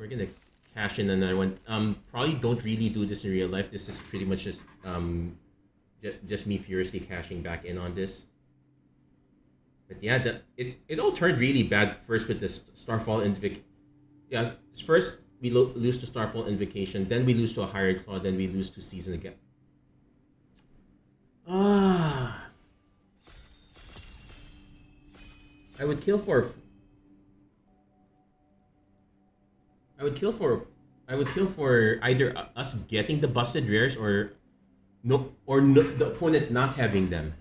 we're gonna cash in another one. Probably don't really do this in real life. This is pretty much just me furiously cashing back in on this. But yeah, it all turned really bad first with this Starfall Invocation. Yeah, first we lose to Starfall Invocation, then we lose to a Higher Claw, then we lose to Season again. I would kill for either us getting the busted rares or no the opponent not having them.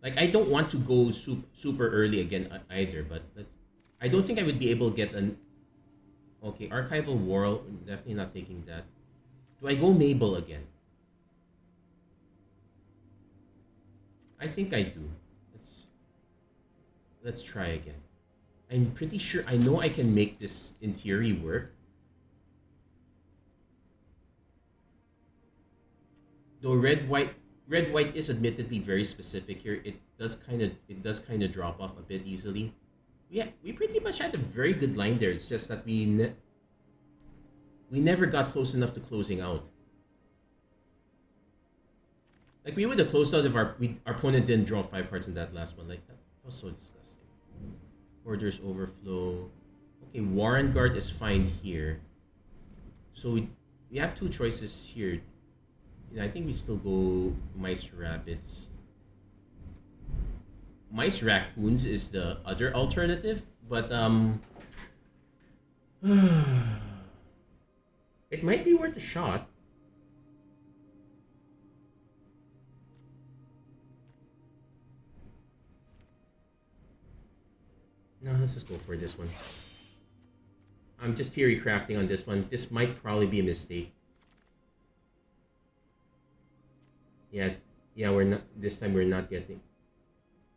Like, I don't want to go super early again either, but I don't think I would be able to get an... Okay, Archival War, definitely not taking that. Do I go Mabel again? I think I do. Let's try again. I'm pretty sure, I know I can make this in theory work. Though red white is admittedly very specific here. It does kind of drop off a bit easily. Yeah, we pretty much had a very good line there. It's just that we never got close enough to closing out. Like, we would have closed out if our opponent didn't draw 5 cards in that last one. Like, that was so disgusting. Order's Overflow. Okay, Warren Guard is fine here. So we have 2 choices here. I think we still go Mice Rabbits. Mice Raccoons is the other alternative, but it might be worth a shot. No, let's just go for this one. I'm just theory crafting on this one. This might probably be a mistake. Yeah, we're not, this time we're not getting...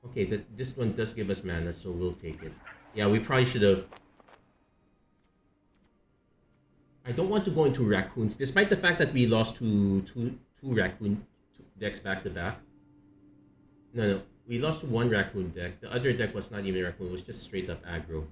Okay, this one does give us mana, so we'll take it. Yeah, we probably should have... I don't want to go into Raccoons, despite the fact that we lost to two Raccoon decks back to back. No, we lost to 1 Raccoon deck. The other deck was not even Raccoon, it was just straight up aggro.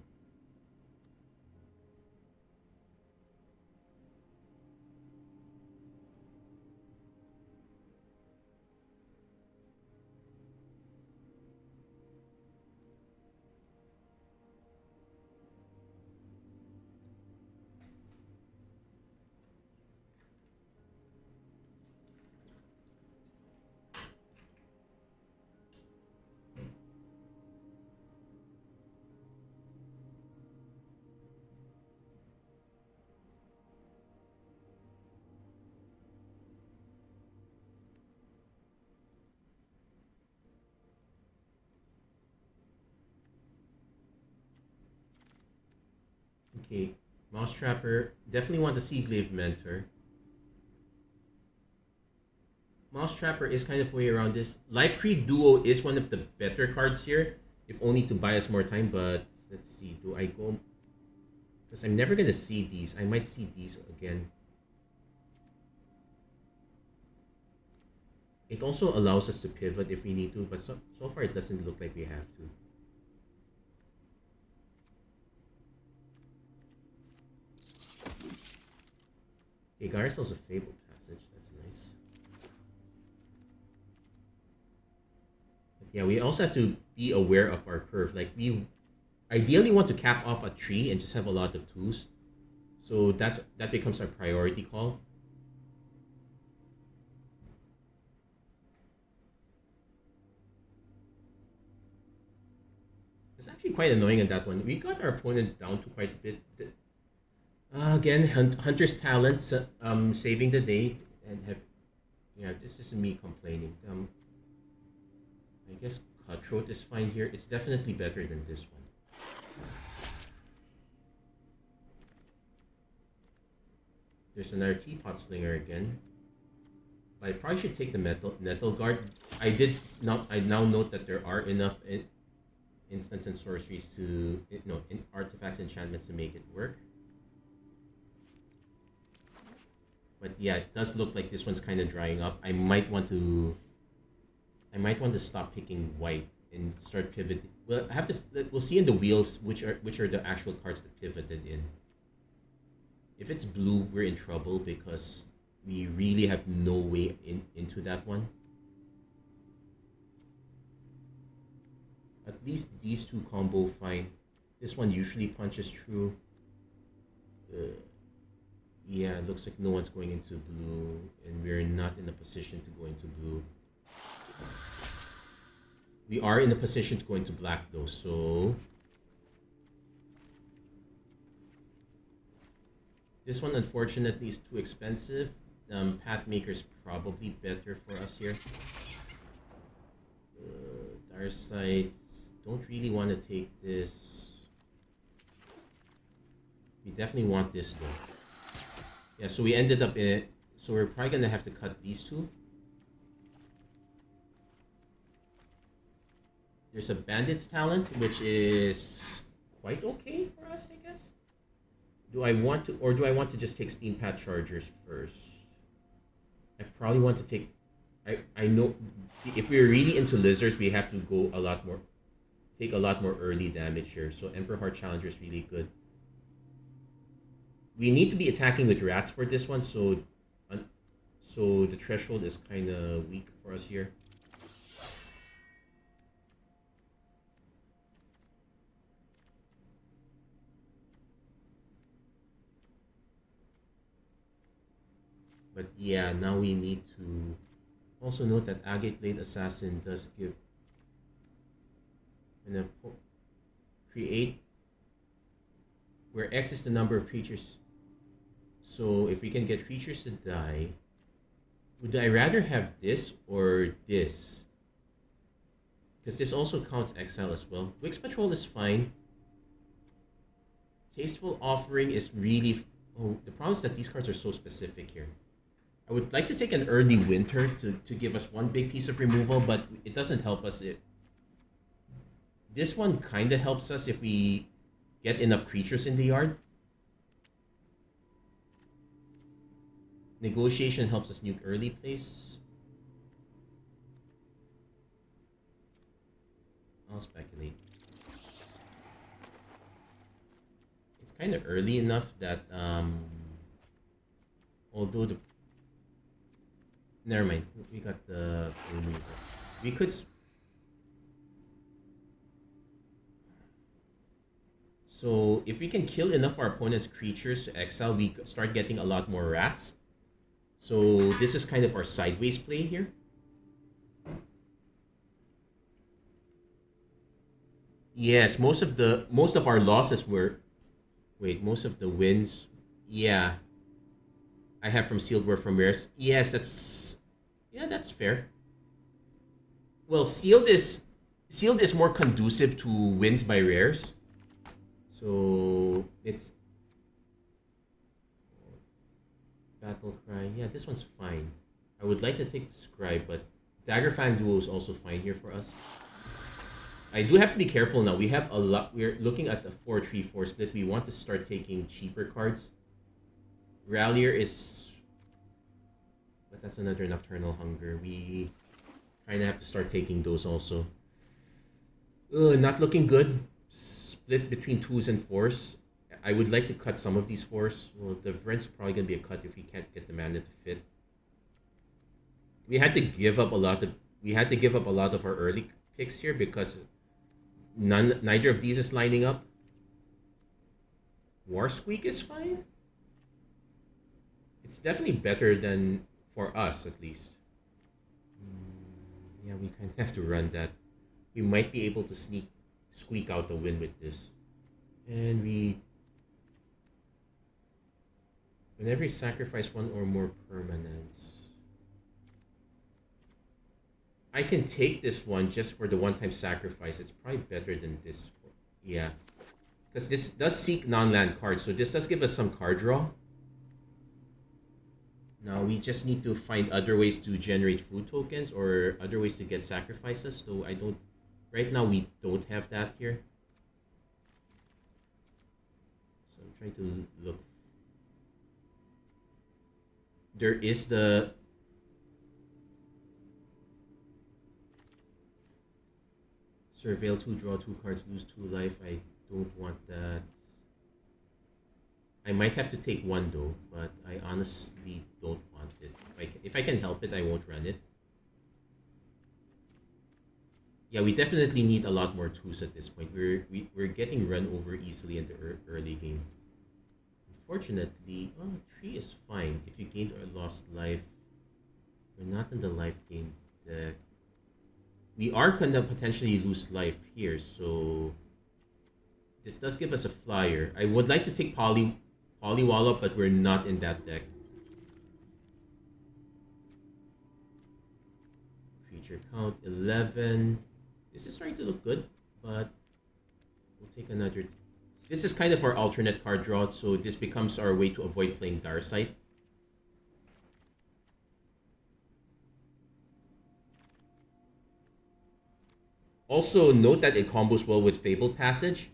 Okay, Mouse Trapper. Definitely want to see Glaive Mentor. Mouse Trapper is kind of way around this. Life Creed Duo is one of the better cards here, if only to buy us more time, but let's see, do I go... Because I'm never going to see these. I might see these again. It also allows us to pivot if we need to, but so far it doesn't look like we have to. Okay, Garcel's a Fabled Passage, that's nice. But yeah, we also have to be aware of our curve. Like, we ideally want to cap off a tree and just have a lot of 2s. So that becomes our priority call. It's actually quite annoying in that one. We got our opponent down to quite a bit. Again, Hunter's Talent, saving the day, and have... Yeah, this isn't me complaining. I guess Cutthroat is fine here. It's definitely better than this one. There's another Teapot Slinger again. I probably should take the Nettle Guard. I now note that there are enough instants and sorceries to... No, artifacts, enchantments to make it work. But yeah, it does look like this one's kind of drying up. I might want to stop picking white and start pivoting. Well, I have to. We'll see in the wheels which are the actual cards that pivoted in. If it's blue, we're in trouble because we really have no way into that one. At least these two combo fine. This one usually punches through. Yeah, it looks like no one's going into blue, and we're not in a position to go into blue. We are in a position to go into black though, so this one unfortunately is too expensive. Path Maker's probably better for us here. Dire Sight, don't really want to take this. We definitely want this though. Yeah, so we ended up in it. So we're probably gonna have to cut these two. There's a Bandit's Talent, which is quite okay for us, I guess. Do I want to just take Steam Pad Chargers first? I probably want to take. I know if we're really into lizards, we have to go a lot more, take a lot more early damage here. So Emperor Heart Challenger is really good. We need to be attacking with rats for this one, so the threshold is kind of weak for us here. But yeah, now we need to also note that Agate Blade Assassin does give and create where X is the number of creatures. So if we can get creatures to die, would I rather have this or this? Because this also counts exile as well. Wix Patrol is fine. Tasteful Offering is really... Oh, the problem is that these cards are so specific here. I would like to take an early Winter to give us one big piece of removal, but it doesn't help us. This one kind of helps us if we get enough creatures in the yard. Negotiation helps us nuke early place. I'll speculate. It's kind of early enough that although the... Never mind, we got the removal. We could... So if we can kill enough of our opponent's creatures to exile, we start getting a lot more rats. So this is kind of our sideways play here. Yes, most of our losses were... Wait, most of the wins... Yeah. I have from sealed were from rares. Yes, that's... Yeah, that's fair. Well, sealed is more conducive to wins by rares. So it's Battle Cry. Yeah, this one's fine. I would like to take the Scribe, but Daggerfang Duo is also fine here for us. I do have to be careful now. We have a lot. We're looking at the 4-3-4 split. We want to start taking cheaper cards. Rallier is... But that's another Nocturnal Hunger. We kind of have to start taking those also. Not looking good. Split between 2s and 4s. I would like to cut some of these 4s. Well, the Vrent's probably going to be a cut if we can't get the mana to fit. We had to give up a lot of our early picks here because neither of these is lining up. War Squeak is fine. It's definitely better than for us, at least. Yeah, we kind of have to run that. We might be able to squeak out the win with this. And whenever you sacrifice one or more permanents, I can take this one just for the one-time sacrifice. It's probably better than this. Yeah. Because this does seek non-land cards, so this does give us some card draw. Now we just need to find other ways to generate food tokens or other ways to get sacrifices. So right now we don't have that here. So I'm trying to look. There is the... Surveil 2, draw 2 cards, lose 2 life. I don't want that. I might have to take 1 though, but I honestly don't want it. If I can help it, I won't run it. Yeah, we definitely need a lot more 2s at this point. We're getting run over easily in the early game. Unfortunately, 3 is fine. If you gained or lost life, we're not in the life gain deck. We are gonna potentially lose life here, so this does give us a flyer. I would like to take Polywallop, but we're not in that deck. Creature count 11. This is starting to look good, but we'll take another. This is kind of our alternate card draw, so this becomes our way to avoid playing Darkseid. Also, note that it combos well with Fabled Passage.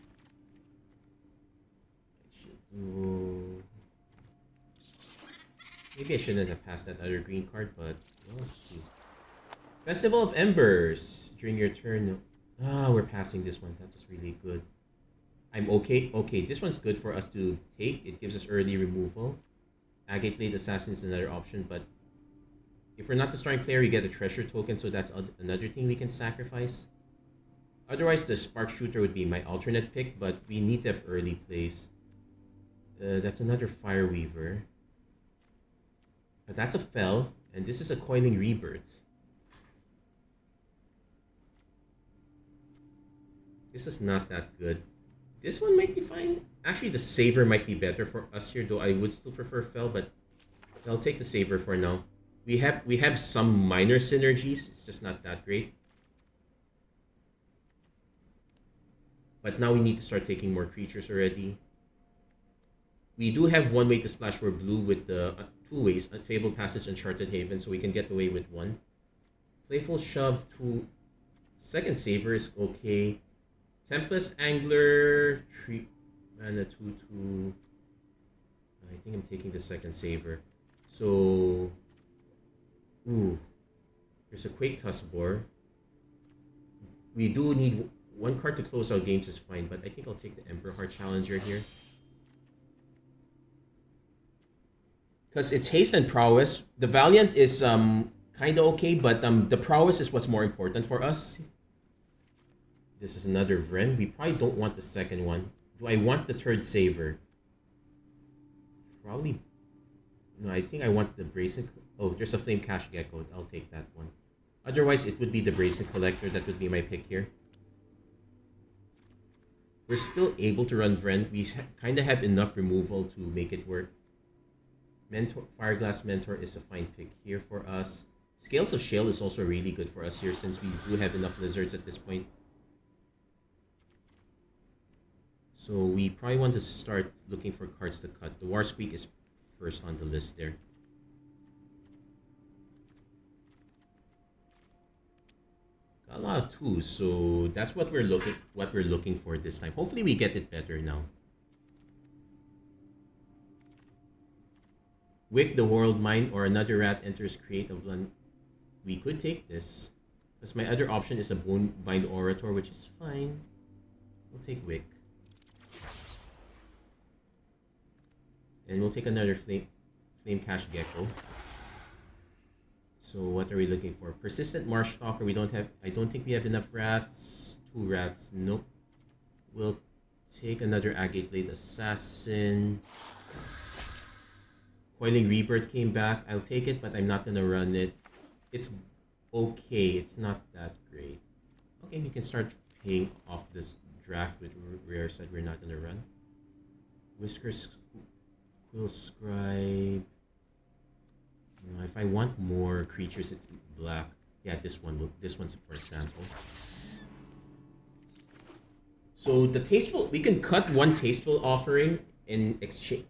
Maybe I shouldn't have passed that other green card, but let's see. Festival of Embers. During your turn. We're passing this one. That was really good. I'm okay. Okay, this one's good for us to take. It gives us early removal. Agate Blade Assassin is another option, but if we're not the starting player, we get a treasure token, so that's another thing we can sacrifice. Otherwise, the Spark Shooter would be my alternate pick, but we need to have early plays. That's another Fire Weaver. But that's a Fel, and this is a Coiling Rebirth. This is not that good. This one might be fine. Actually, the Saver might be better for us here, though I would still prefer Fel, but I'll take the Saver for now. We have some minor synergies. It's just not that great. But now we need to start taking more creatures already. We do have 1 way to splash for blue with the 2 ways, Fabled Passage, Uncharted Haven, so we can get away with 1. Playful Shove to second Saver is okay. Tempest Angler, 3 mana 2/2. I think I'm taking the second Saver. So, there's a Quake Tuskbore. We do need 1 card to close out games is fine, but I think I'll take the Emperor Heart Challenger here. Because it's haste and prowess. The Valiant is kind of okay, but the prowess is what's more important for us. This is another Vren. We probably don't want the second one. Do I want the third Saver? Probably. No, I think I want the Brazen. Oh, there's a Flame Cash Gecko. I'll take that one. Otherwise, it would be the Brazen Collector. That would be my pick here. We're still able to run Vren. We kind of have enough removal to make it work. Fireglass Mentor is a fine pick here for us. Scales of Shale is also really good for us here since we do have enough lizards at this point. So we probably want to start looking for cards to cut. The War Squeak is first on the list there. Got a lot of 2s, so that's what we're looking for this time. Hopefully we get it better now. Wick the World Mine or another rat enters creative land. We could take this. Because my other option is a Bind Orator, which is fine. We'll take Wick. And we'll take another Flame Cash Gecko. So what are we looking for? Persistent Marsh Stalker. I don't think we have enough rats. 2 rats. Nope. We'll take another Agate Blade Assassin. Coiling Rebirth came back. I'll take it, but I'm not gonna run it. It's okay. It's not that great. Okay, we can start paying off this draft with rare set we're not gonna run. Whiskers, Quill Scribe. If I want more creatures, it's black. Yeah, this one's for example. So the Tasteful, we can cut 1 Tasteful Offering in exchange.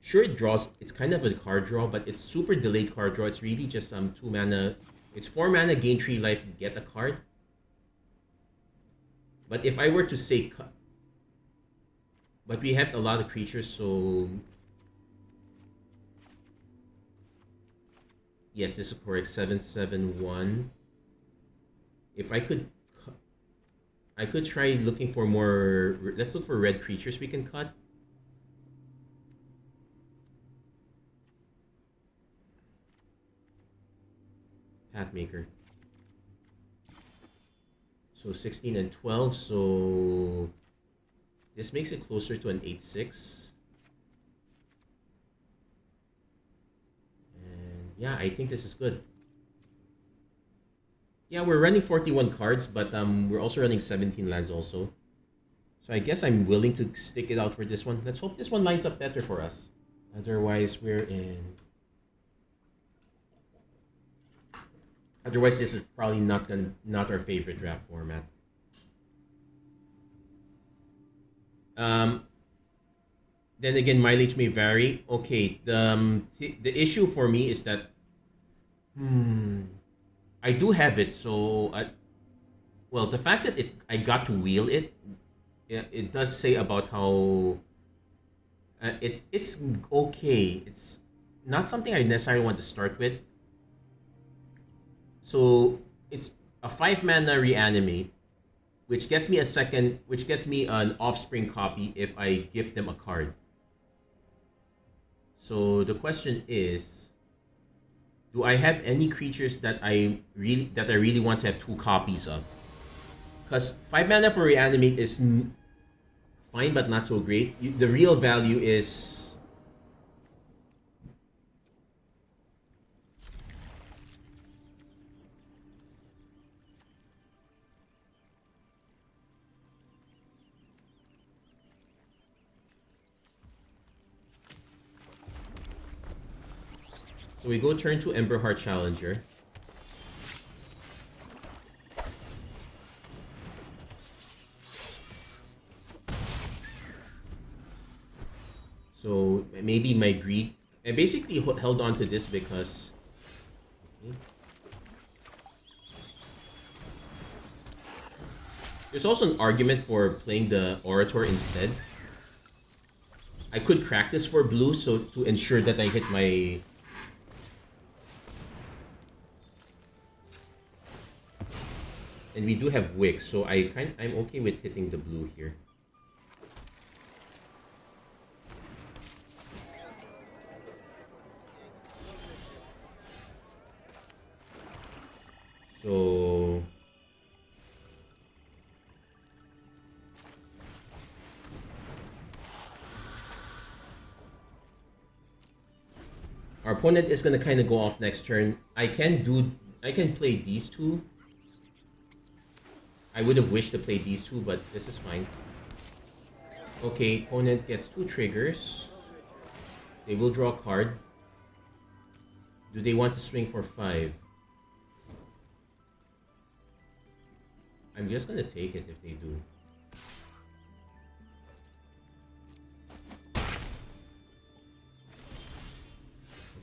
Sure, it draws. It's kind of a card draw, but it's super delayed card draw. It's really just 2 mana. It's 4 mana, gain 3 life, get a card. But if I were to say cut, but we have a lot of creatures, so yes, this is correct. 7/7/1. If I could, I could try looking for more. Let's look for red creatures we can cut. Pathmaker. So 16 and 12. So this makes it closer to an 8-6. And yeah, I think this is good. Yeah, we're running 41 cards, but we're also running 17 lands also. So I guess I'm willing to stick it out for this one. Let's hope this one lines up better for us. Otherwise, we're in... Otherwise, this is probably not our favorite draft format. Then again, mileage may vary. Okay, the issue for me is that I do have it, so well, the fact that I got to wheel it, it does say about how it's okay. It's not something I necessarily want to start with. So it's a 5-mana reanimate, which gets me an offspring copy if I gift them a card. So the question is, do I have any creatures that I really want to have 2 copies of? Because 5 mana for reanimate is fine, but not so great. The real value is... So we go turn to Emberheart Challenger. So maybe my greed... I basically held on to this because... Okay. There's also an argument for playing the Orator instead. I could crack this for blue so to ensure that I hit my... And we do have Wicks, so I'm okay with hitting the blue here. So our opponent is gonna kind of go off next turn. I can play these two. I would have wished to play these two, but this is fine. Okay, opponent gets 2 triggers. They will draw a card. Do they want to swing for 5? I'm just gonna take it if they do.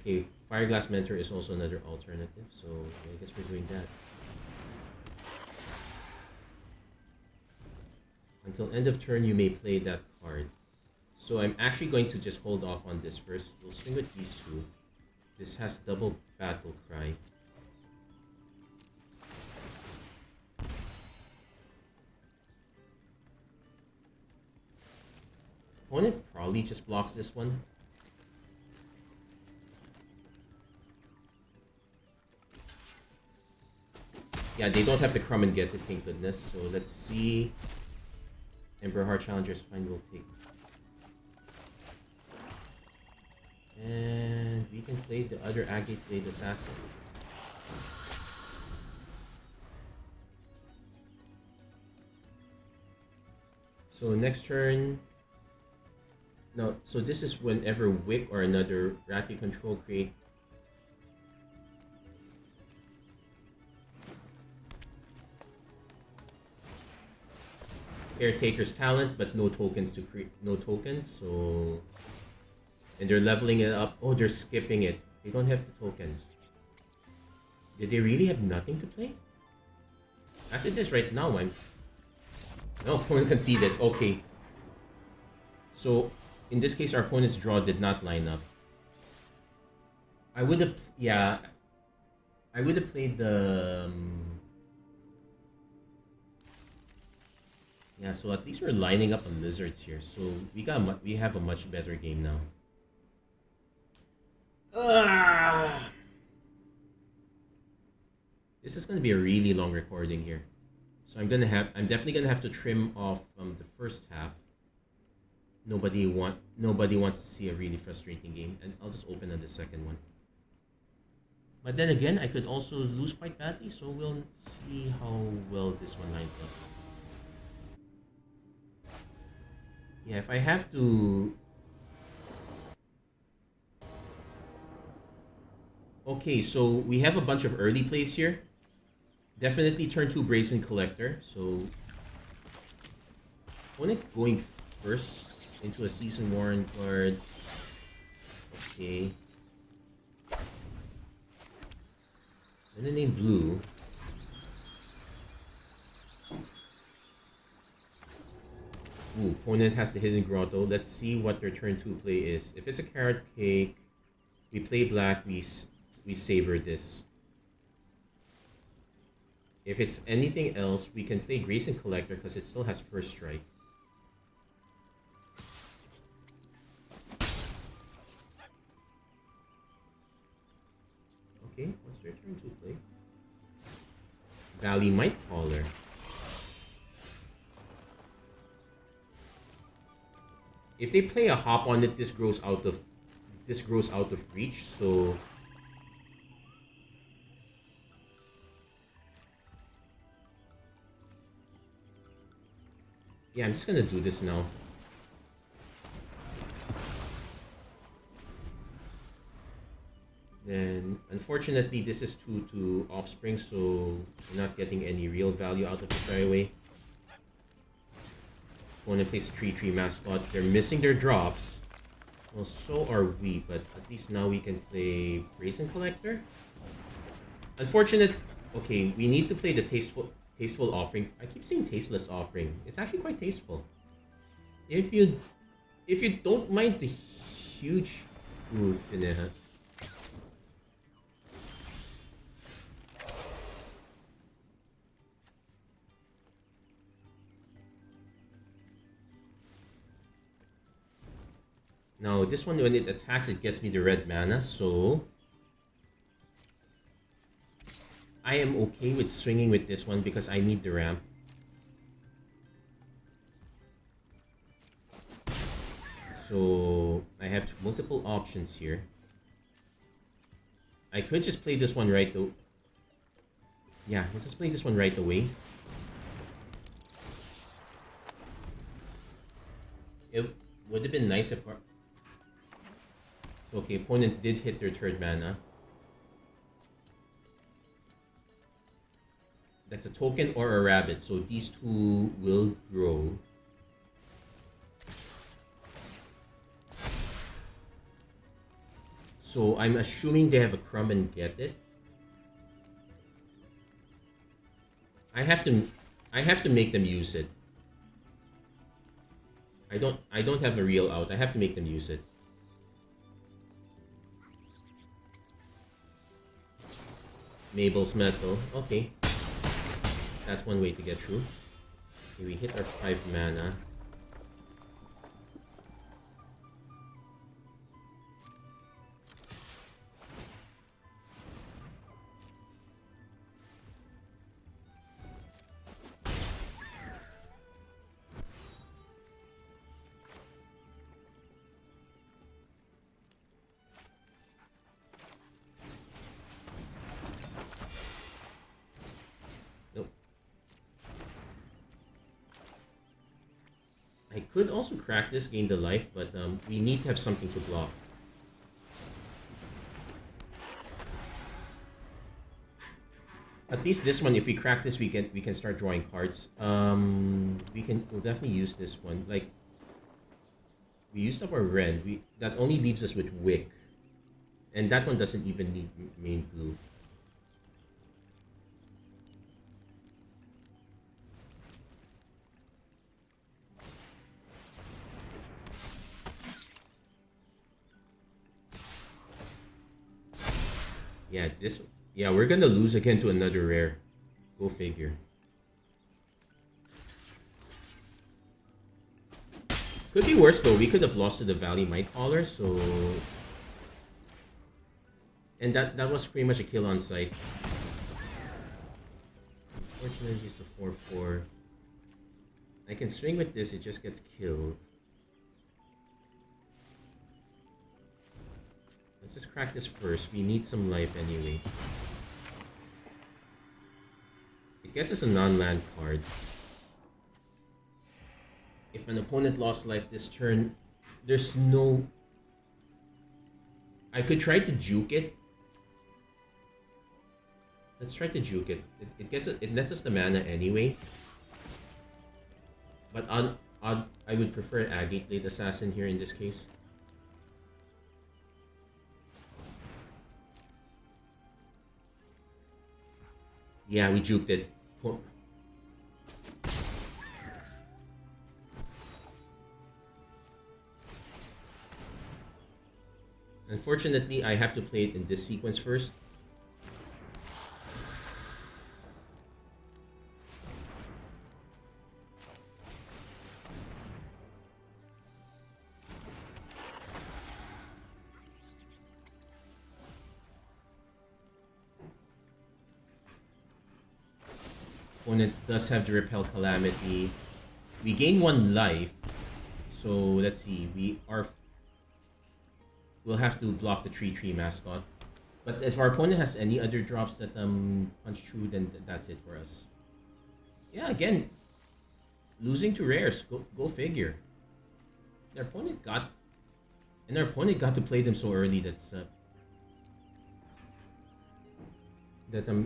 Okay, Fireglass Mentor is also another alternative, so I guess we're doing that. Until end of turn, you may play that card. So I'm actually going to just hold off on this first. We'll swing with these 2. This has double Battle Cry. Opponent probably just blocks this one. Yeah, they don't have to come and get it, thank goodness. So let's see. Emberheart Challenger's fine, we'll take. And we can play the other Agate Blade Assassin. So next turn... No, so this is whenever Wick or another rat you control create... Caretaker's Talent, but no tokens to create. No tokens, so... And they're leveling it up. Oh, they're skipping it. They don't have the tokens. Did they really have nothing to play? As it is right now, I'm... No, opponent conceded. Okay. So, in this case, our opponent's draw did not line up. I would have... Yeah. I would have played the... Yeah, so at least we're lining up on lizards here. So we have a much better game now. Ah! This is gonna be a really long recording here. So I'm definitely gonna have to trim off the first half. Nobody wants to see a really frustrating game, and I'll just open on the second one. But then again, I could also lose quite badly, so we'll see how well this one lines up. Yeah, if I have to... Okay, so we have a bunch of early plays here. Definitely turn 2 Brazen Collector, so... Opponent going first into a Season Worn card. Okay. And then name blue. Ooh, opponent has the Hidden Grotto. Let's see what their turn 2 play is. If it's a Carrot Cake, we play black, we savor this. If it's anything else, we can play Grayson Collector because it still has first strike. Okay, what's their turn 2 play? Valley Might Caller. If they play a hop on it, this grows out of reach, so yeah, I'm just gonna do this now. Then unfortunately this is 2 offspring, so we're not getting any real value out of the Flyaway. Opponent plays a 3/3 mascot. They're missing their drops. Well, so are we, but at least now we can play Brazen Collector. Unfortunate. Okay, we need to play the tasteful offering. I keep saying tasteless offering. It's actually quite tasteful. If you don't mind the huge Fineha. Now, this one, when it attacks, it gets me the red mana, so... I am okay with swinging with this one because I need the ramp. So, I have multiple options here. I could just play this one right though. Yeah, let's just play this one right away. It would have been nice if our... Okay, opponent did hit their third mana. That's a token or a rabbit, so these two will grow. So I'm assuming they have a crumb and get it. I have to make them use it. I don't have a real out. I have to make them use it. Mabel's Metal. Okay. That's one way to get through. Okay, we hit our 5 mana. I could also crack this, gain the life, but we need to have something to block. At least this one, if we crack this, we can start drawing cards. We'll definitely use this one. Like, we used up our red. That only leaves us with Wick, and that one doesn't even need main blue. Yeah, we're gonna lose again to another rare. Go figure. Could be worse though. We could have lost to the Valley Might Caller, so... And that was pretty much a kill on sight. Unfortunately, it's a 4-4. I can swing with this, it just gets killed. Let's just crack this first. We need some life anyway. It gets us a non-land card. If an opponent lost life this turn, there's no... I could try to juke it. Let's try to juke it. It nets us the mana anyway. But I would prefer Agate Blade Assassin here in this case. Yeah, we juked it. Unfortunately, I have to play it in this sequence first. Opponent does have the Repel Calamity. We gain 1 life. So let's see. We'll have to block the 3/3 mascot. But if our opponent has any other drops that punch through, then that's it for us. Yeah, again, losing to rares. Go figure. Our opponent got to play them so early. That's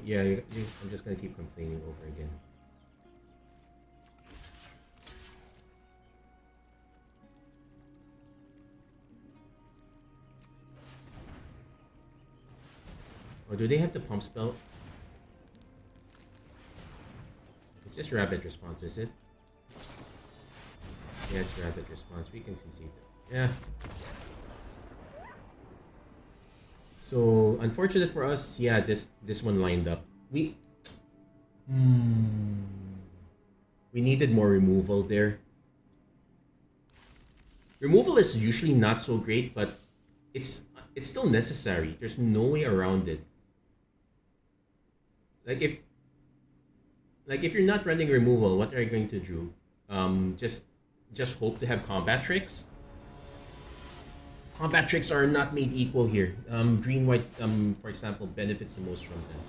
yeah. I'm just gonna keep complaining over again. Or do they have the pump spell? It's just rapid response, is it? Yeah, it's rapid response. We can concede it. Yeah. So unfortunate for us, yeah, this one lined up. We needed more removal there. Removal is usually not so great, but it's still necessary. There's no way around it. Like if you're not running removal, what are you going to do? Just hope to have combat tricks. Combat tricks are not made equal here. Green white, for example, benefits the most from them.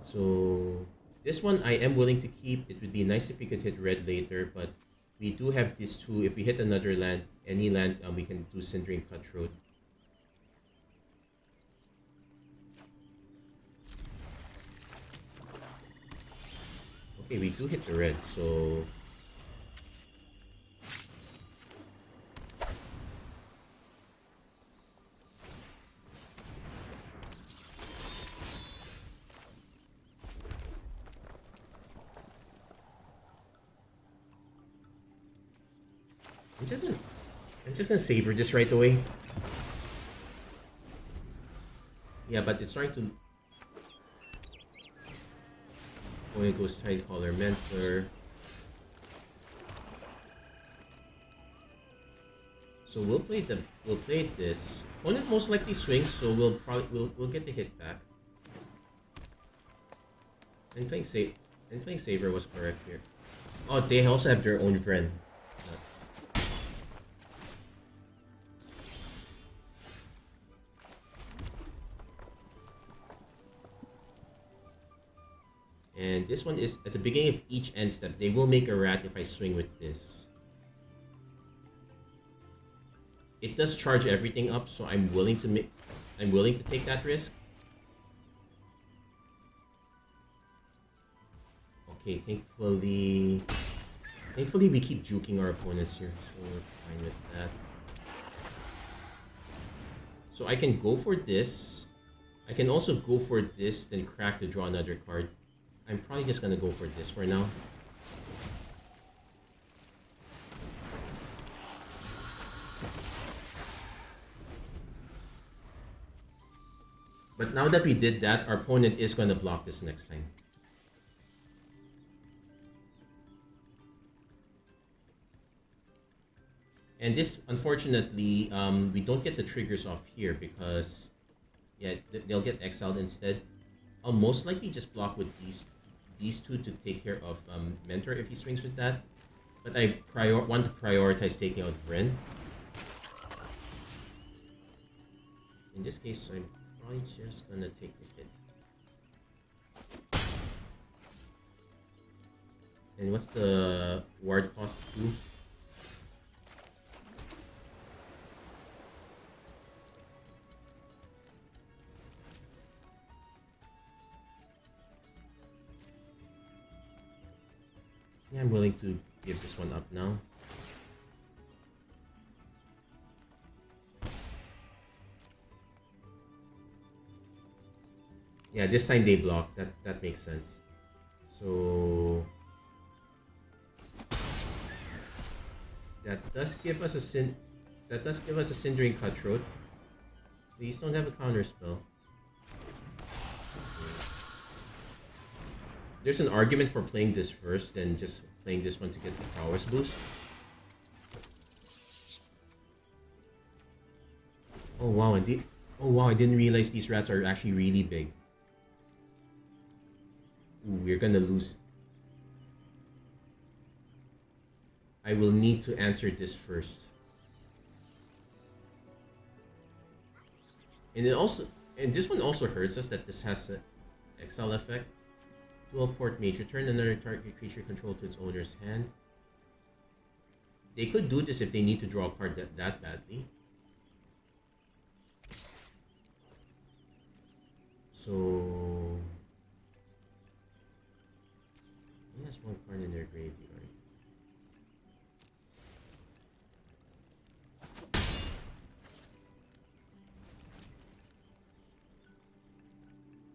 So this one I am willing to keep. It would be nice if we could hit red later, but we do have these two. If we hit another land, any land, we can do Cindering Cutthroat. Okay, we do hit the red, so... I'm just gonna savor this right away. Yeah, but it's trying to... When it goes Tidecaller Mentor. So we'll play this. Opponent most likely swings, so we'll get the hit back. And playing Saber was correct here. Oh, they also have their own Vren. And this one is at the beginning of each end step. They will make a rat if I swing with this. It does charge everything up, so I'm willing to take that risk. Okay, thankfully we keep juking our opponents here, so we're fine with that. So I can go for this. I can also go for this, then crack to draw another card. I'm probably just gonna go for this for now. But now that we did that, our opponent is gonna block this next time. And this, unfortunately, we don't get the triggers off here because, yeah, they'll get exiled instead. I'll most likely just block with these two to take care of Mentor if he swings with that. But I want to prioritize taking out Vren. In this case, I'm probably just gonna take the hit. And what's the ward cost too? Yeah, I'm willing to give this one up now. Yeah, this time they block. That makes sense. So that does give us a Cindering Cutthroat. Please don't have a counter spell. There's an argument for playing this first than just playing this one to get the prowess boost. Oh wow, I didn't realize these rats are actually really big. Ooh, we're gonna lose. I will need to answer this first. And this one also hurts us that this has an exile effect. Dual port mage, return another target creature control to its owner's hand. They could do this if they need to draw a card that badly. So he has one card in their graveyard.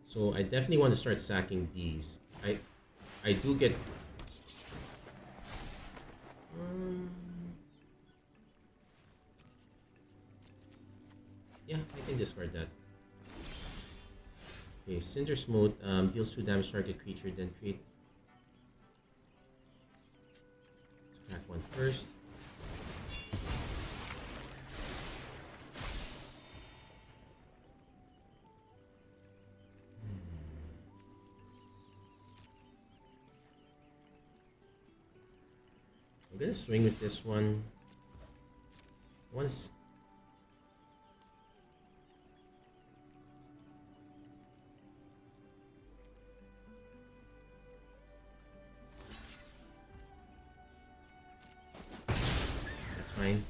So I definitely want to start sacking these. I do get yeah, I can discard that. Okay, Cinder's Mode deals 2 damage to target creature, then create. Let's crack one first. I'm gonna swing with this one. Once. That's fine.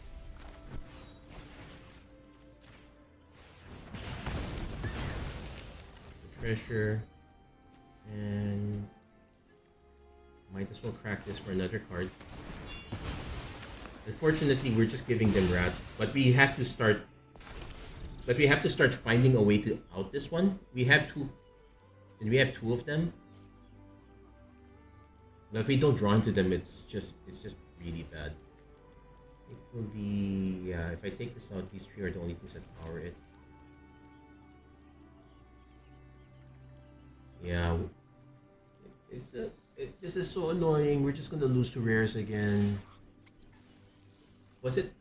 Treasure. And might as well crack this for another card. Unfortunately, we're just giving them rats, but we have to start. But we have to start finding a way to out this one. We have two, and we have 2 of them. But if we don't draw into them, it's just really bad. It will be, yeah. If I take this out, these 3 are the only things that power it. Yeah, this is so annoying. We're just gonna lose to rares again. Was it?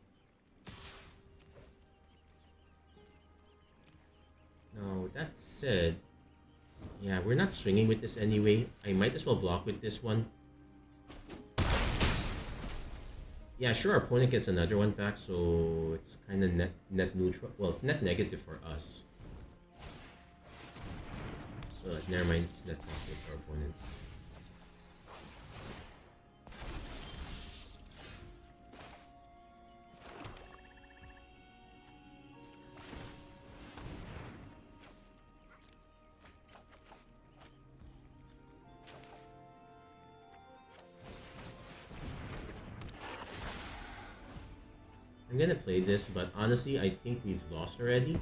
No, that said, yeah, we're not swinging with this anyway. I might as well block with this one. Yeah, sure, our opponent gets another one back, so it's kind of net neutral. Well, it's net negative for us. Never mind, it's net positive for our opponent. I'm gonna play this, but honestly, I think we've lost already.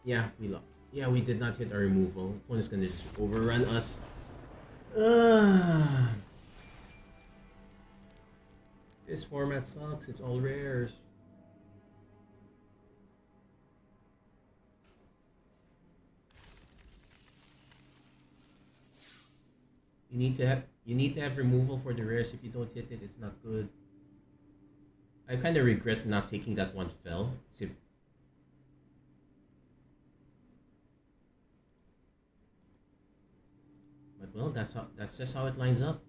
Yeah, we lost. Yeah, we did not hit our removal. Opponent's gonna just overrun us. This format sucks. It's all rares. you need to have removal for the rares. If you don't hit it, it's not good. I kind of regret not taking that one fell. If, but well, that's just how it lines up.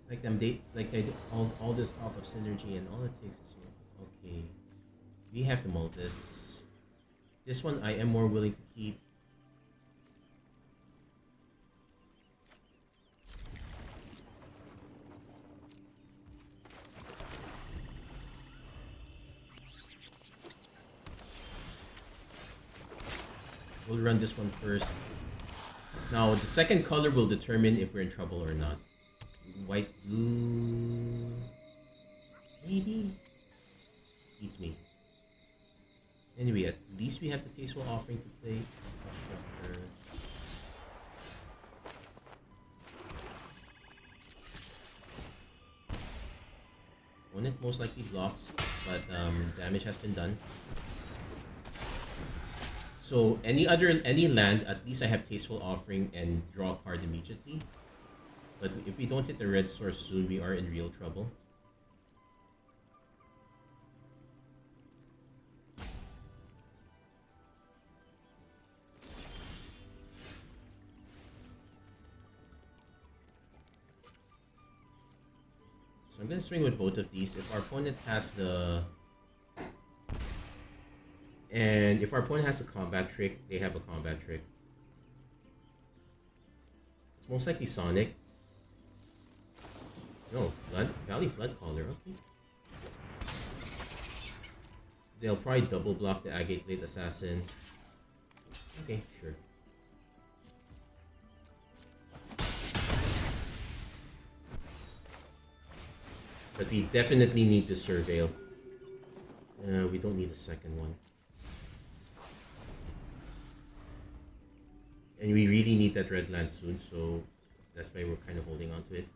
Like them, they all this talk of synergy, and all it takes is one. Okay, we have to mull this. This one I am more willing to keep. We'll run this one first. Now the second color will determine if we're in trouble or not. White, blue, maybe? Beats me. Anyway, at least we have the Tasteful Offering to play. Opponent most likely blocks, but damage has been done. So any land, at least I have Tasteful Offering and draw a card immediately. But if we don't hit the red source soon, we are in real trouble. So I'm going to swing with both of these. If our opponent has the... And if our opponent has a combat trick, they have a combat trick. It's most likely Sonic. No, Valley Flood Caller, okay. They'll probably double block the Agate Blade Assassin. Okay, sure. But we definitely need the Surveil. We don't need a second one. And we really need that red land soon, so that's why we're kind of holding on to it.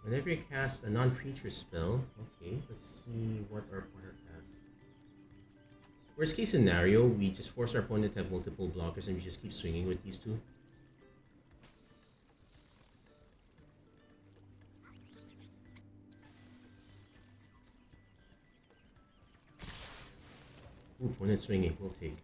Whenever you cast a non-creature spell, okay, let's see what our opponent has. Worst case scenario, we just force our opponent to have multiple blockers and we just keep swinging with these two. Ooh, opponent swinging, we'll take.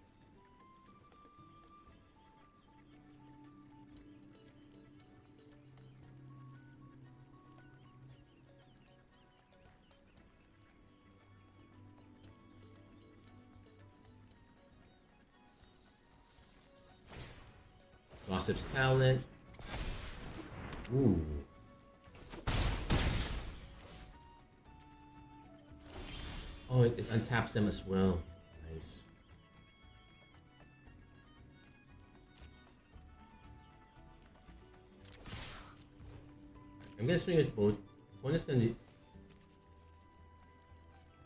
Gossip's Talent. Ooh. Oh, it untaps them as well. Nice. I'm gonna swing with both. One is gonna...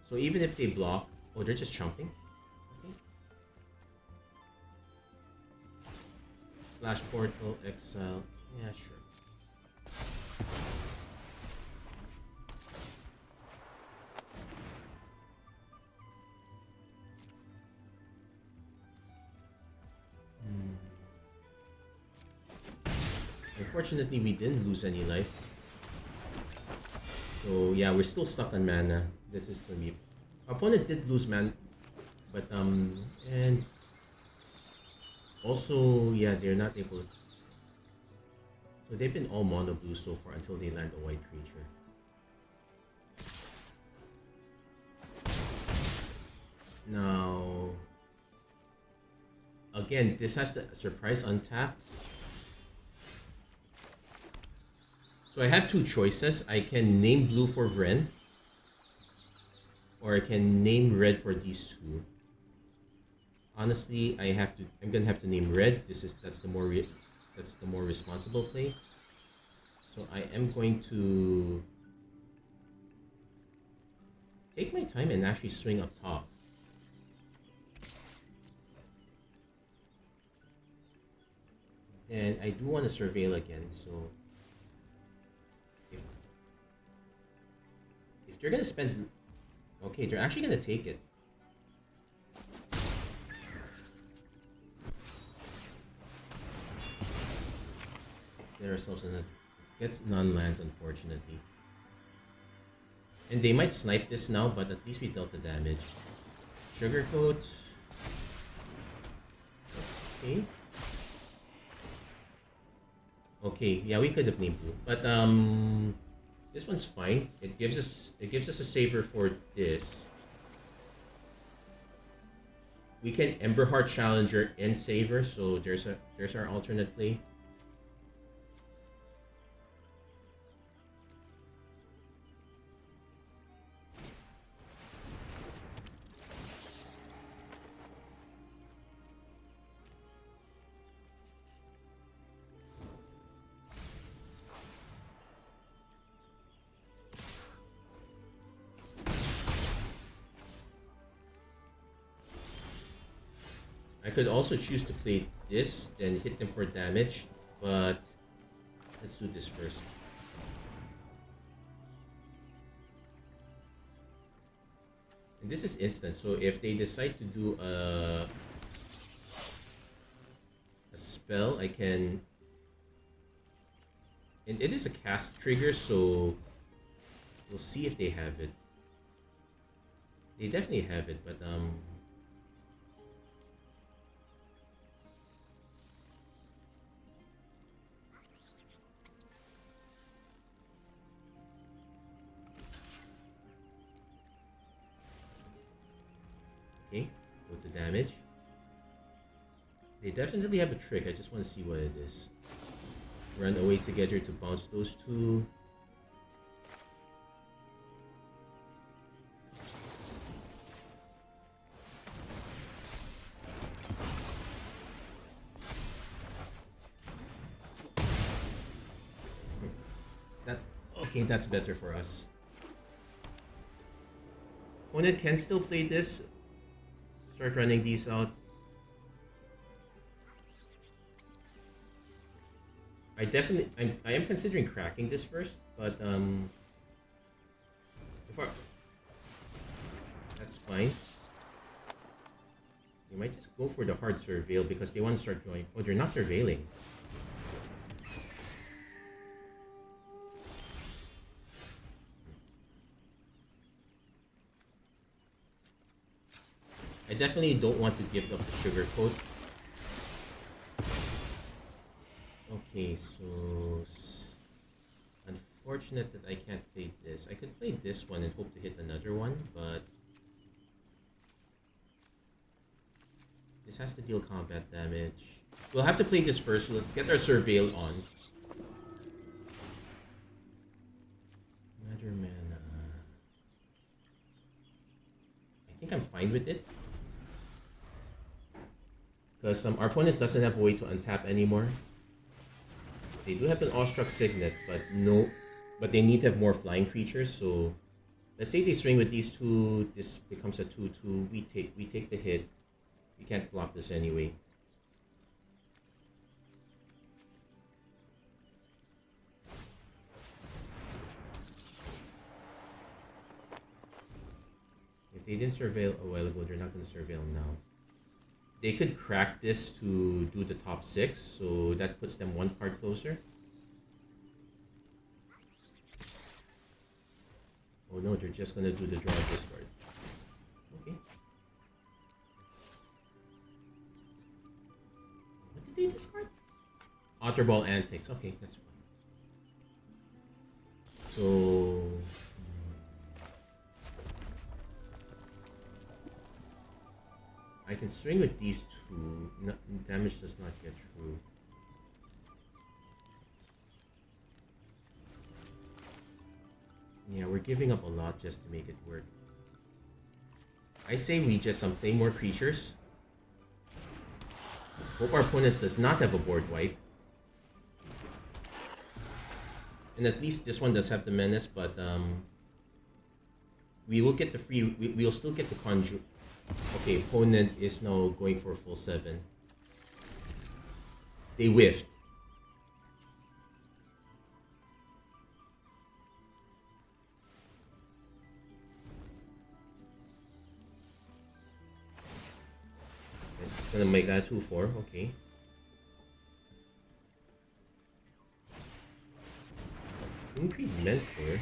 So even if they block... Oh, they're just chomping? Okay. Flash Portal, Exile. Yeah, sure. Unfortunately, we didn't lose any life. So yeah, we're still stuck on mana. This is for me. Our opponent did lose mana, but and also yeah, they're not able. So they've been all mono blue so far until they land a white creature. Now, again, this has the surprise untap. So I have two choices. I can name blue for Vren, or I can name red for these two. Honestly, I'm gonna have to name red. That's the more responsible play. So I am going to take my time and actually swing up top. And I do want to surveil again, so if they're gonna spend, okay, they're actually gonna take it. Let's get ourselves in a gets non-lands, unfortunately. And they might snipe this now, but at least we dealt the damage. Sugarcoat. Okay. Okay, yeah, we could have named blue, but this one's fine. It gives us a saver for this. We can Emberheart Challenger and Saver, so there's our alternate play. I could also choose to play this, then hit them for damage, but let's do this first. And this is instant, so if they decide to do a spell, I can... And it is a cast trigger, so we'll see if they have it. They definitely have it, but okay, go to damage. They definitely have a trick, I just want to see what it is. Run away together to bounce those two. Okay, that's better for us. Opponent can still play this. Start running these out. I am considering cracking this first, but that's fine. You might just go for the hard surveil because they want to start going. Oh, they're not surveilling. I definitely don't want to give up the sugar coat. Okay, so unfortunate that I can't play this. I could play this one and hope to hit another one, but this has to deal combat damage. We'll have to play this first. So let's get our surveil on. Matter mana. I think I'm fine with it. Because our opponent doesn't have a way to untap anymore. They do have an Awestruck Signet, but they need to have more flying creatures. So let's say they swing with these two. This becomes a 2/2. We take the hit. We can't block this anyway. If they didn't surveil a while ago, they're not going to surveil now. They could crack this to do the top 6, so that puts them one card closer. Oh no, they're just gonna do the draw discard. Okay. What did they discard? Otterball Antics. Okay, that's fine. So... I can swing with these two. No, damage does not get through. Yeah, we're giving up a lot just to make it work. I say we just play more creatures. Hope our opponent does not have a board wipe. And at least this one does have the menace, but we will get the free. We'll still get the conjure. Okay, opponent is now going for a full 7. They whiffed. gonna make that 2-4, okay. Increase Mentor.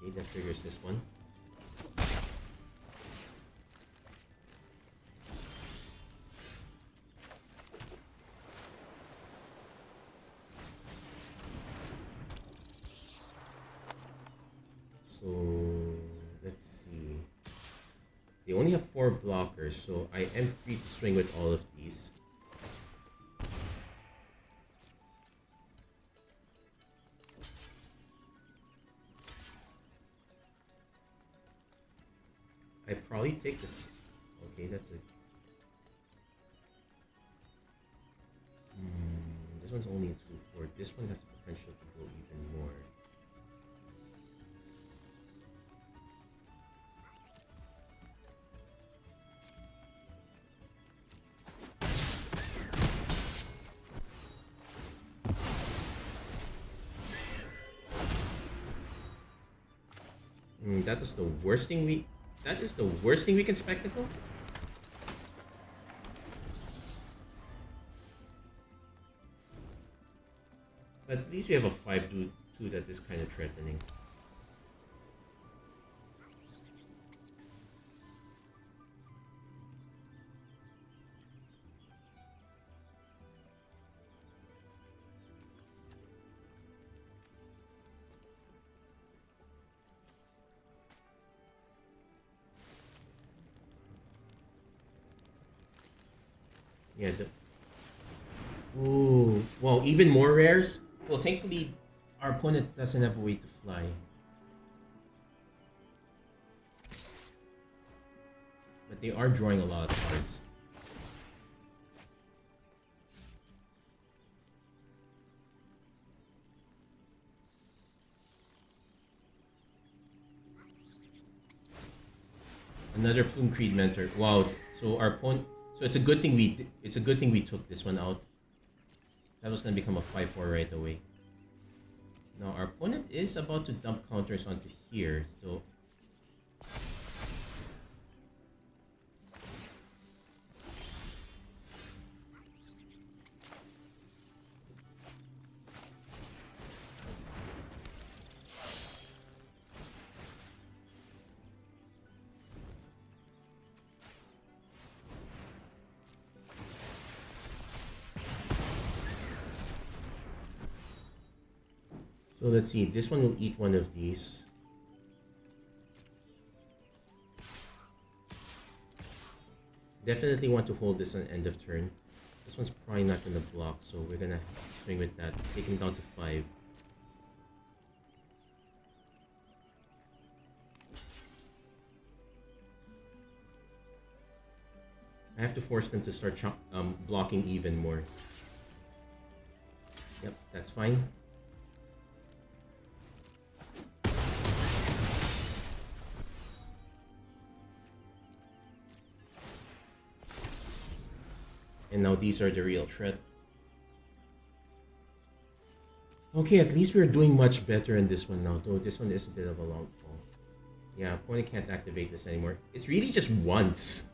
Okay, that triggers this one. So let's see. They only have 4 blockers, so I am free to swing with all of these. I probably take this. Okay, that's a. This one's only a 2-4. This one has the potential to go even more. That is the worst thing we. That is the worst thing we can spectacle. But at least we have a 5-2 that is kind of threatening. Yeah. Ooh. Well, even more rares. Well, thankfully, our opponent doesn't have a way to fly. But they are drawing a lot of cards. Another Plume Creed Mentor. Wow. So our opponent. So it's a good thing we took this one out. That was gonna become a 5-4 right away. Now our opponent is about to dump counters onto here, so. So let's see, this one will eat one of these. Definitely want to hold this on end of turn. This one's probably not going to block, so we're going to swing with that, take him down to 5. I have to force them to start blocking even more. Yep, that's fine. And now these are the real threat. Okay, at least we're doing much better in this one now, though this one is a bit of a long fall. Yeah, opponent can't activate this anymore. It's really just once.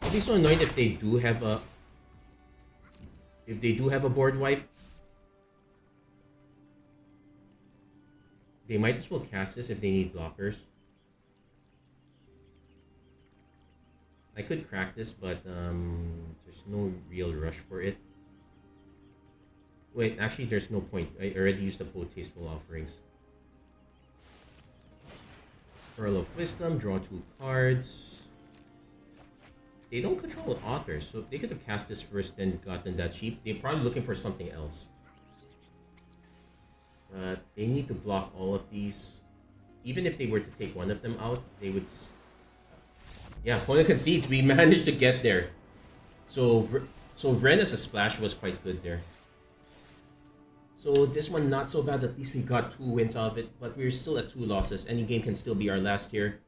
I'd be so annoyed if they do have a board wipe. They might as well cast this if they need blockers. I could crack this, but there's no real rush for it. Wait, actually there's no point. I already used the Tasteful Offerings. Pearl of Wisdom, draw 2 cards. They don't control authors, so if they could have cast this first then gotten that cheap, they're probably looking for something else. They need to block all of these. Even if they were to take one of them out, they would. Yeah, opponent concedes. We managed to get there. So Vren as a splash was quite good there. So this one not so bad. At least we got 2 wins out of it, but we're still at 2 losses. Any game can still be our last here.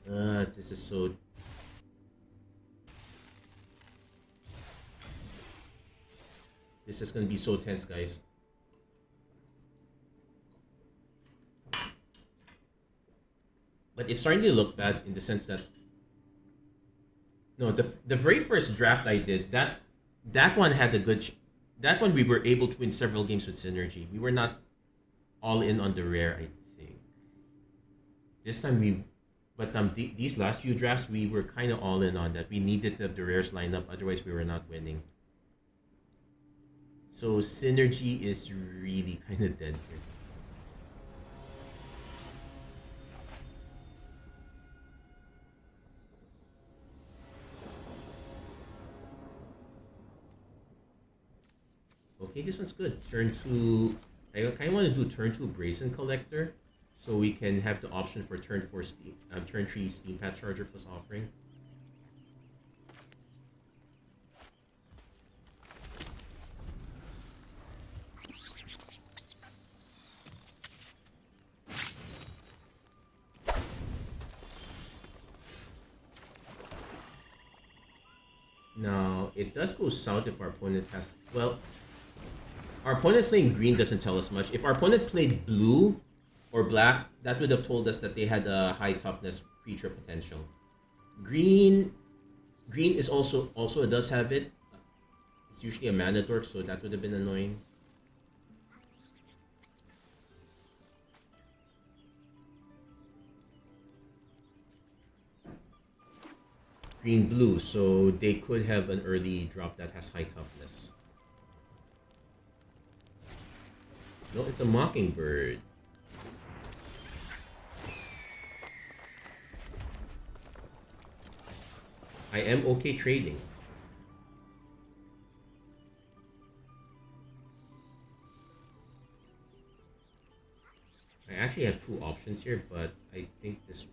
This is so. This is gonna be so tense, guys. But it's starting to look bad in the sense that no, the very first draft I did, that one had a good that one we were able to win several games with synergy. We were not all in on the rare, I think. This time we but these last few drafts we were kind of all in on that. We needed to have the rares lined up, otherwise we were not winning. So synergy is really kind of dead here. Okay, this one's good. Turn 2. I kind of want to do turn 2 Brazen Collector, so we can have the option for turn 4 Steam, turn 3 Steam Pat Charger plus Offering. Now, it does go south if our opponent has... Well, our opponent playing green doesn't tell us much. If our opponent played blue or black, that would have told us that they had a high toughness creature potential. Green is also it does have it. It's usually a mana dork, so that would have been annoying. Green blue, so they could have an early drop that has high toughness. No, it's a Mockingbird. I am okay trading. I actually have two options here, but I think this...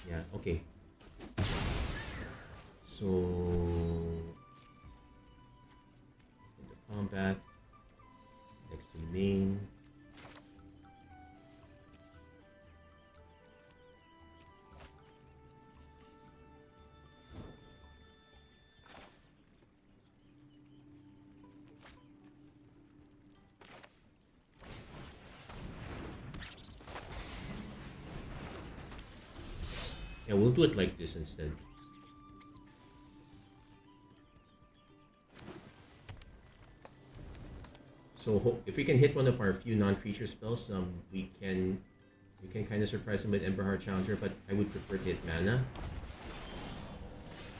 Yeah, okay. So... into combat. Next to main. Yeah, we'll do it like this instead. So if we can hit one of our few non-creature spells, we can kind of surprise them with Emberheart Challenger, but I would prefer to hit mana.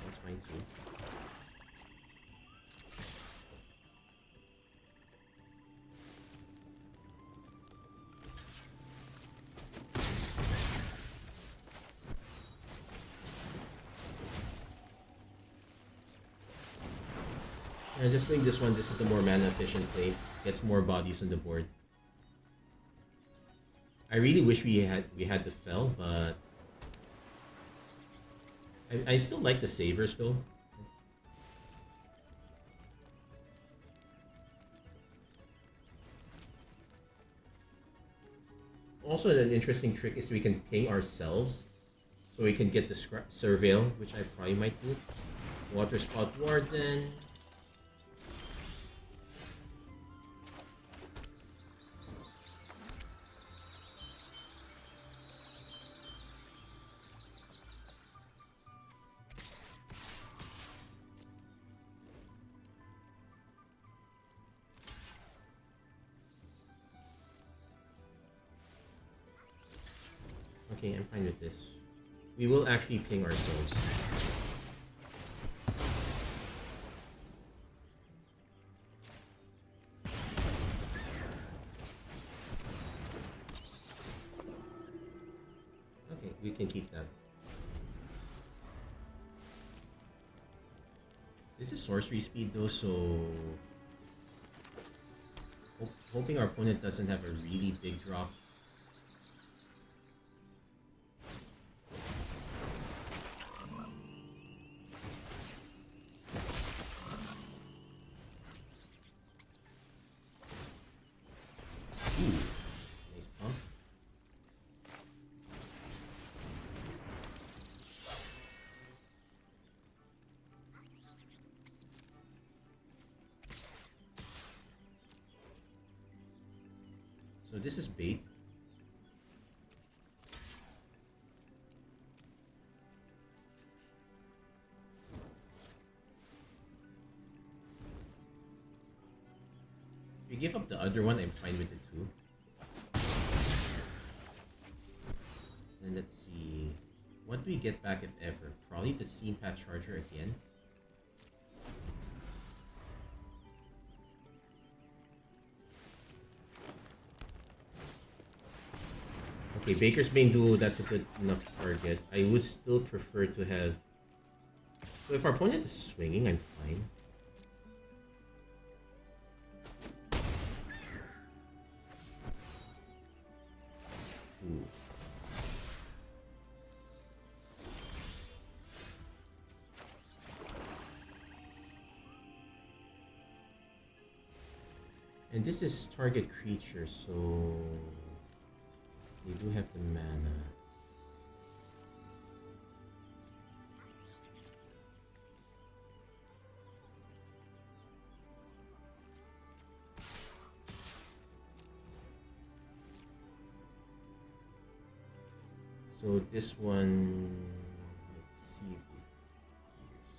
That's fine too. Yeah, just playing this one, this is the more mana efficient play. Gets more bodies on the board. I really wish we had the Fel, but I still like the Savers though. Also, an interesting trick is we can ping ourselves, so we can get the Surveil, which I probably might do. Water Spout Warden. Okay, I'm fine with this. We will actually ping ourselves. Okay, we can keep that. This is sorcery speed though, so... hoping our opponent doesn't have a really big drop. Nice pump. So this is bait. If you give up the other one, I'm fine with it too. And let's see. What do we get back if ever? Probably the Scene Path Charger again. Okay, Baker's Bane Duo, that's a good enough target. I would still prefer to have... So if our opponent is swinging, I'm fine. Ooh. And this is target creature, so they do have the mana. So this one, let's see if it appears.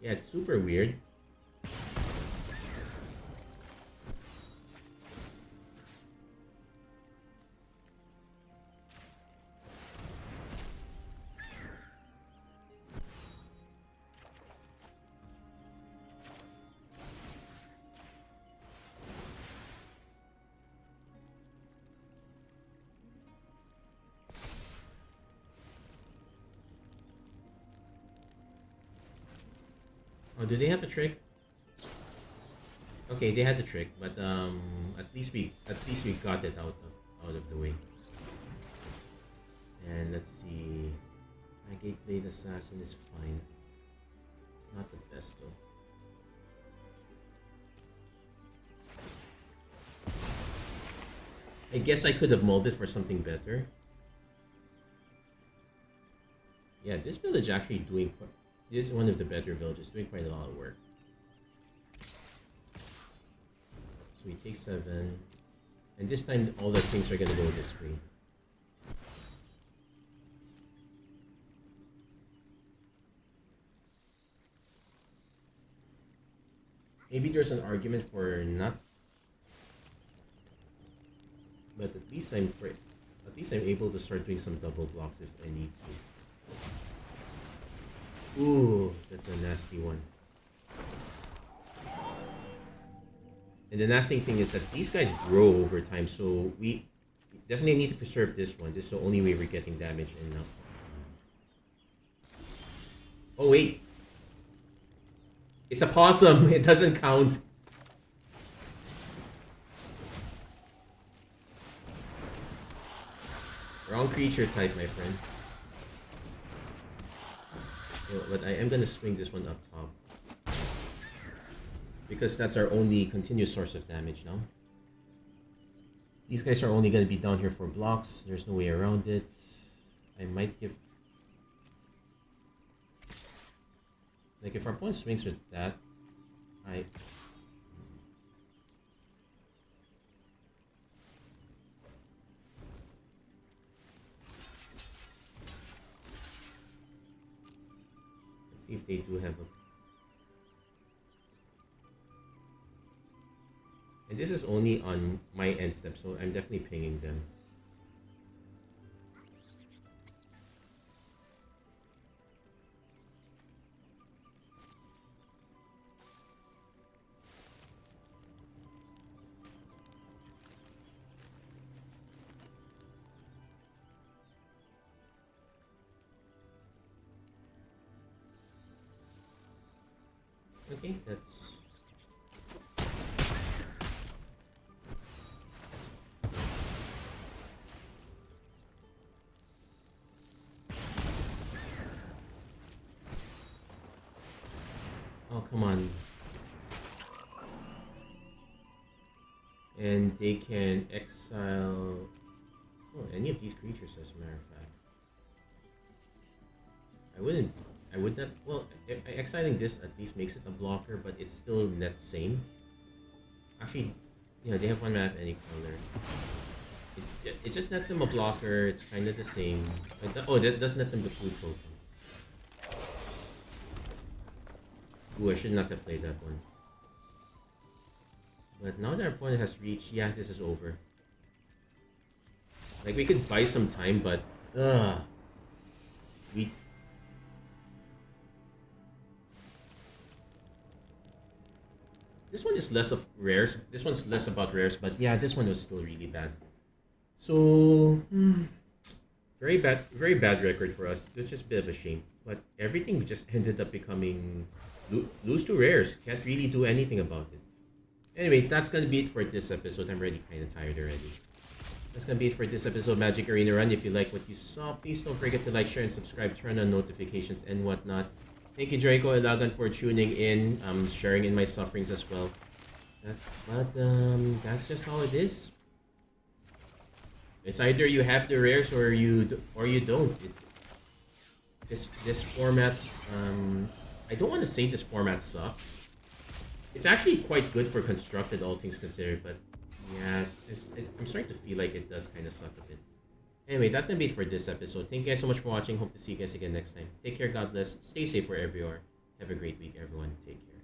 Yeah, it's super weird. Oh, do they have a trick? Okay, they had the trick, but at least we got it out of the way. And let's see, my Gateblade Assassin is fine. It's not the best though. I guess I could have molded for something better. Yeah, this village actually doing. This is one of the better villages, doing quite a lot of work. So we take 7, and this time all the things are gonna go this way. Maybe there's an argument for not, but at least I'm able to start doing some double blocks if I need to. Ooh, that's a nasty one. And the nasty thing is that these guys grow over time, so we definitely need to preserve this one. This is the only way we're getting damage enough. Oh wait, it's a possum. It doesn't count. Wrong creature type, my friend. But I am gonna swing this one up top because that's our only continuous source of damage now. These guys are only gonna be down here for blocks. There's no way around it. I might give... Like if our opponent swings with that, Let's see if they do have a... And this is only on my end step, so I'm definitely pinging them. Okay, that's... Oh, come on. and they can exile any of these creatures, as a matter of fact. I would not, well, exiling this at least makes it a blocker, but it's still net same. Actually, they have 1 mana of any color. It just nets them a blocker, it's kind of the same. That does net them the food token. Ooh, I should not have played that one. But now that our opponent has reached, yeah, this is over. Like, we could buy some time, but we this one is less of rares. This one's less about rares, but yeah, this one was still really bad. So very bad record for us. It's just a bit of a shame. But everything just ended up becoming lose to rares. Can't really do anything about it. Anyway, that's gonna be it for this episode. I'm already kind of tired already. That's gonna be it for this episode of Magic Arena Run. If you like what you saw, please don't forget to like, share, and subscribe. Turn on notifications and whatnot. Thank you, Draco Elagan, for tuning in, sharing in my sufferings as well. That's just how it is. It's either you have the rares or you don't. This format, I don't want to say this format sucks. It's actually quite good for constructed, all things considered, but yeah, I'm starting to feel like it does kind of suck a bit. Anyway, that's gonna be it for this episode. Thank you guys so much for watching. Hope to see you guys again next time. Take care, God bless, stay safe wherever you are. Have a great week, everyone. Take care.